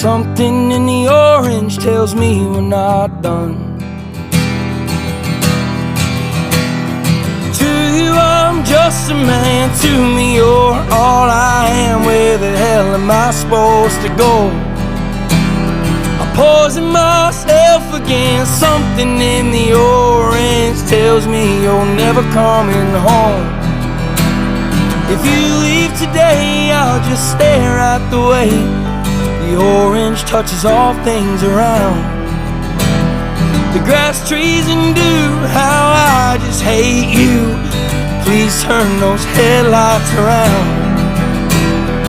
Something in the orange tells me we're not done. To you I'm just a man, to me you're all I am. Where the hell am I supposed to go? I'm poison myself again. Something in the orange tells me you're never coming home. If you leave today, I'll just stare at the way the orange touches all things around. The grass, trees, and dew, how I just hate you. Please turn those headlights around.